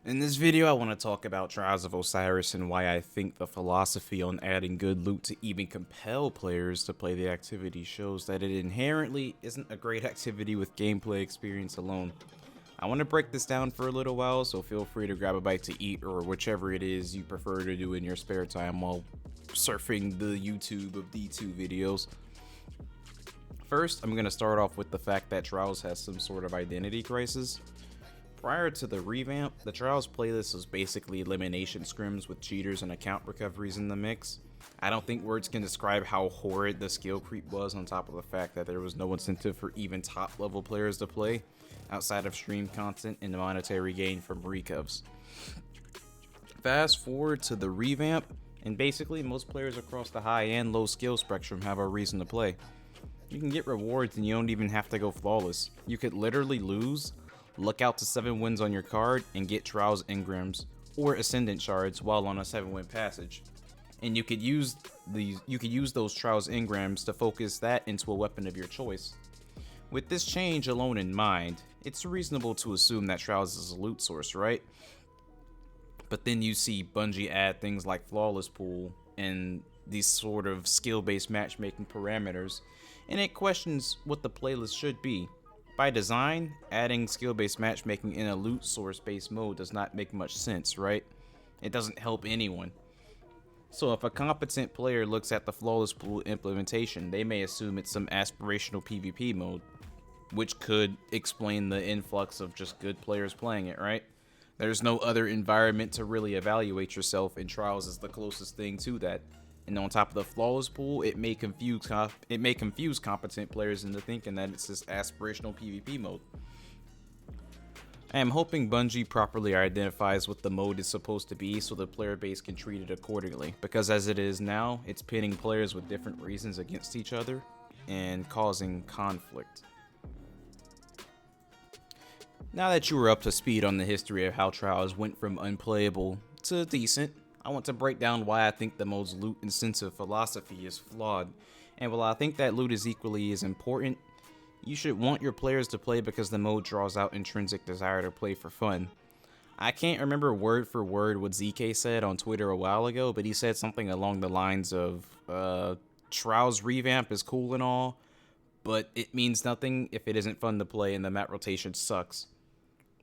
In this video, I want to talk about Trials of Osiris and why I think the philosophy on adding good loot to even compel players to play the activity shows that it inherently isn't a great activity with gameplay experience alone. I want to break this down for a little while, so feel free to grab a bite to eat or whichever it is you prefer to do in your spare time while surfing the YouTube of D2 videos. First, I'm going to start off with the fact that Trials has some sort of identity crisis. Prior to the revamp, the Trials playlist was basically elimination scrims with cheaters and account recoveries in the mix. I don't think words can describe how horrid the skill creep was, on top of the fact that there was no incentive for even top level players to play, outside of stream content and the monetary gain from recovs. Fast forward to the revamp, and basically most players across the high and low skill spectrum have a reason to play. You can get rewards and you don't even have to go flawless. You could literally lose, look out to 7 wins on your card, and get Trials engrams or Ascendant shards while on a 7-win passage. And you could use those Trials engrams to focus that into a weapon of your choice. With this change alone in mind, it's reasonable to assume that Trials is a loot source, right? But then you see Bungie add things like Flawless Pool and these sort of skill-based matchmaking parameters, and it questions what the playlist should be. By design, adding skill-based matchmaking in a loot source-based mode does not make much sense, right? It doesn't help anyone. So if a competent player looks at the Flawless Pool implementation, they may assume it's some aspirational PvP mode, which could explain the influx of just good players playing it, right? There's no other environment to really evaluate yourself, and Trials is the closest thing to that. And on top of the Flawless Pool, it may confuse competent players into thinking that it's this aspirational PvP mode. I am hoping Bungie properly identifies what the mode is supposed to be so the player base can treat it accordingly, because as it is now, it's pitting players with different reasons against each other and causing conflict. Now that you are up to speed on the history of how Trials went from unplayable to decent, I want to break down why I think the mode's loot incentive philosophy is flawed. And while I think that loot is equally as important, you should want your players to play because the mode draws out intrinsic desire to play for fun. I can't remember word for word what ZK said on Twitter a while ago, but he said something along the lines of, Trials revamp is cool and all, but it means nothing if it isn't fun to play and the map rotation sucks.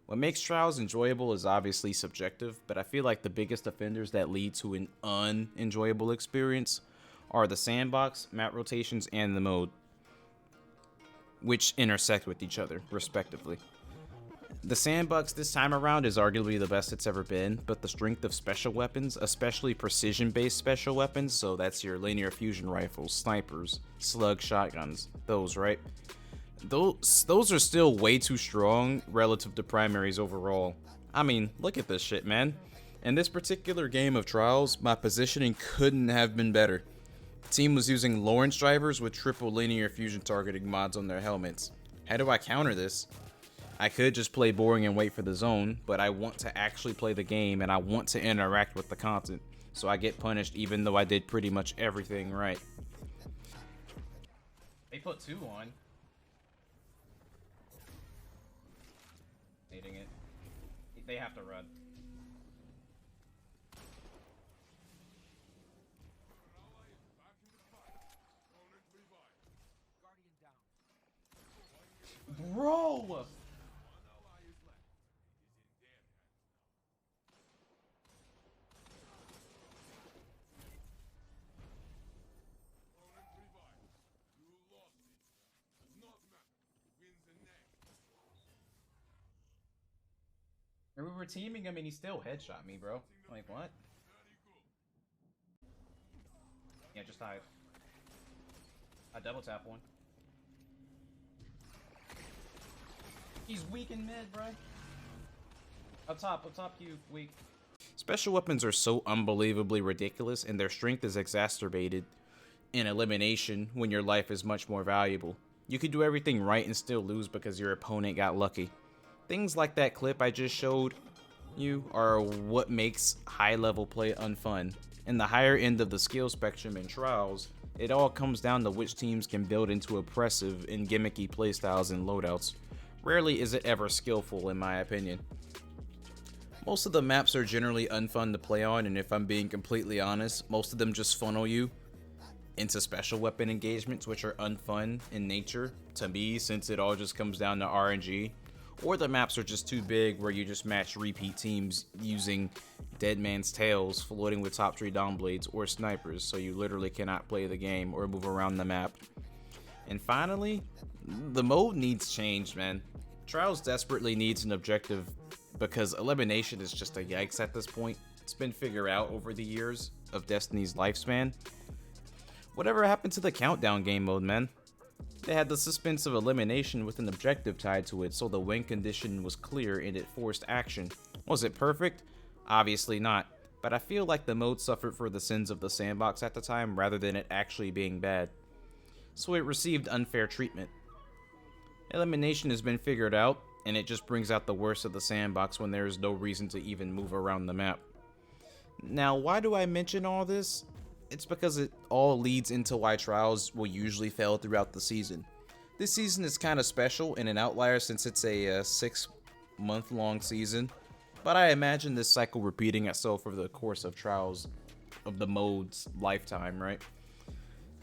What makes Trials enjoyable is obviously subjective, but I feel like the biggest offenders that lead to an unenjoyable experience are the sandbox, map rotations, and the mode, which intersect with each other, respectively. The sandbox this time around is arguably the best it's ever been, but the strength of special weapons, especially precision-based special weapons, so that's your linear fusion rifles, snipers, slug shotguns, those, right? Those are still way too strong relative to primaries overall. I mean, look at this shit, man. In this particular game of Trials, my positioning couldn't have been better. The team was using Lawrence drivers with triple linear fusion targeting mods on their helmets. How do I counter this? I could just play boring and wait for the zone, but I want to actually play the game and I want to interact with the content, so I get punished even though I did pretty much everything right. They put 2 on. Hating it. They have to run. Bro! We were teaming him and he still headshot me, bro. Like, what? Yeah, just hide. I double tap one. He's weak in mid, bro. Up top, you weak. Special weapons are so unbelievably ridiculous, and their strength is exacerbated in elimination when your life is much more valuable. You could do everything right and still lose because your opponent got lucky. Things like that clip I just showed you are what makes high-level play unfun. In the higher end of the skill spectrum in Trials, it all comes down to which teams can build into oppressive and gimmicky playstyles and loadouts. Rarely is it ever skillful, in my opinion. Most of the maps are generally unfun to play on, and if I'm being completely honest, most of them just funnel you into special weapon engagements, which are unfun in nature to me, since it all just comes down to RNG. Or the maps are just too big where you just match repeat teams using Dead Man's Tails, floating with top tree down blades, or snipers, so you literally cannot play the game or move around the map. And finally, the mode needs change, man. Trials desperately needs an objective because elimination is just a yikes at this point. It's been figured out over the years of Destiny's lifespan. Whatever happened to the countdown game mode, man? They had the suspense of elimination with an objective tied to it, so the win condition was clear and it forced action. Was it perfect? Obviously not, but I feel like the mode suffered for the sins of the sandbox at the time rather than it actually being bad. So it received unfair treatment. Elimination has been figured out, and it just brings out the worst of the sandbox when there is no reason to even move around the map. Now, why do I mention all this? It's because it all leads into why trials will usually fail throughout the season. This season is kind of special and an outlier since it's a 6-month-long season, but I imagine this cycle repeating itself over the course of trials of the mode's lifetime, right?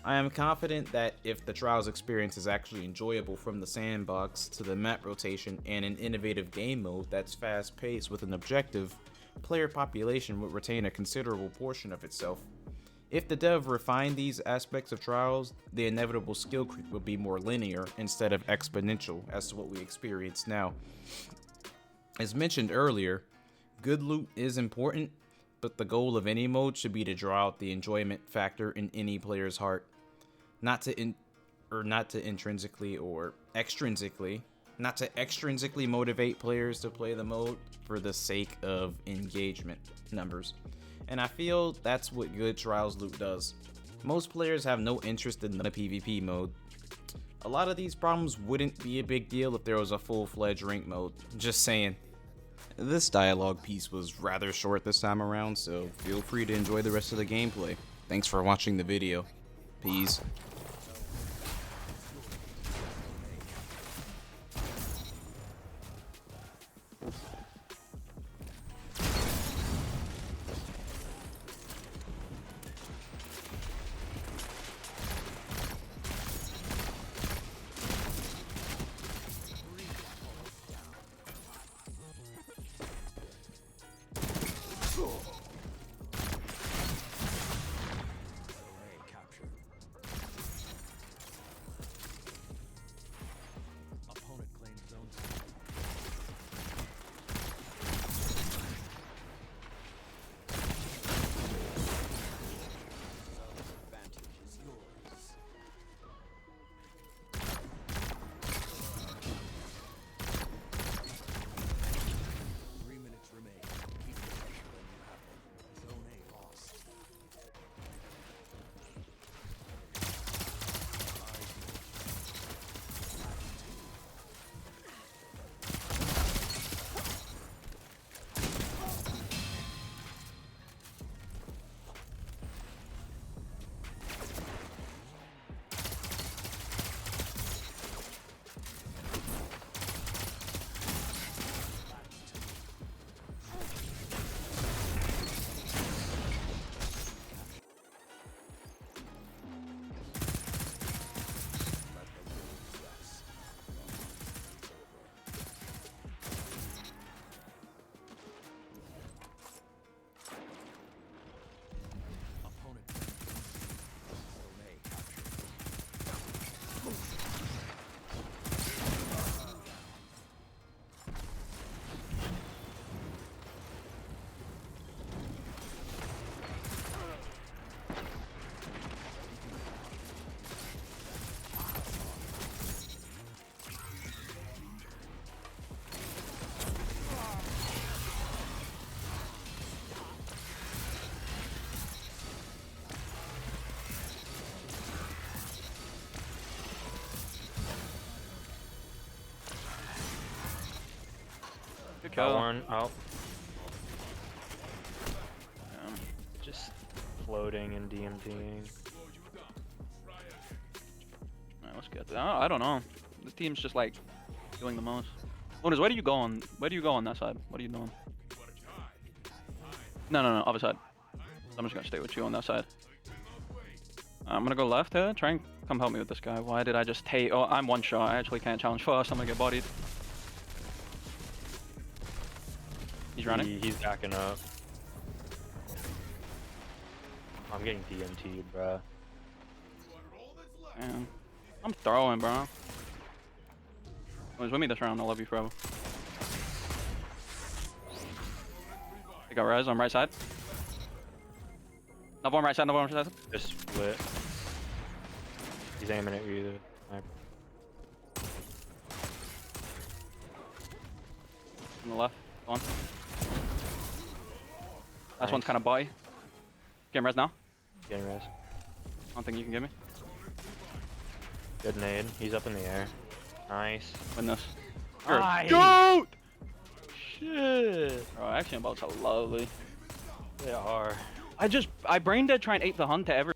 I am confident that if the trials experience is actually enjoyable from the sandbox to the map rotation and an innovative game mode that's fast paced with an objective, player population would retain a considerable portion of itself. If the dev refined these aspects of trials, the inevitable skill creep would be more linear instead of exponential as to what we experience now. As mentioned earlier, good loot is important, but the goal of any mode should be to draw out the enjoyment factor in any player's heart. Not to extrinsically motivate players to play the mode for the sake of engagement numbers. And I feel that's what good trials loot does. Most players have no interest in the PvP mode. A lot of these problems wouldn't be a big deal if there was a full-fledged rank mode. Just saying. This dialogue piece was rather short this time around, so feel free to enjoy the rest of the gameplay. Thanks for watching the video. Peace. Good kill. One out. Yeah. Just floating and DMTing. Alright, let's get that. I don't know. This team's just like doing the most. Lunas, where do you go on? Where do you go on that side? What are you doing? No, other side. I'm just gonna stay with you on that side. I'm gonna go left here. Try and come help me with this guy. Why did I just take? Oh, I'm one shot. I actually can't challenge first. I'm gonna get bodied. He's running. He's backing up. I'm getting DMT'd, bruh. Damn. I'm throwing, bro. Who's with me this round? I love you forever. I got res on right side. Another one right side, another one right side. Just split. He's aiming at you. Sniper. On the left. Go on. Last Nice. one's kind of body. Getting res now. Getting res. I don't think you can get me. Good nade. He's up in the air. Nice. Win this. Nice. Goat! Shit. Bro, actually, I'm about to lovely. They are. I brain dead trying to ape the hunt to every.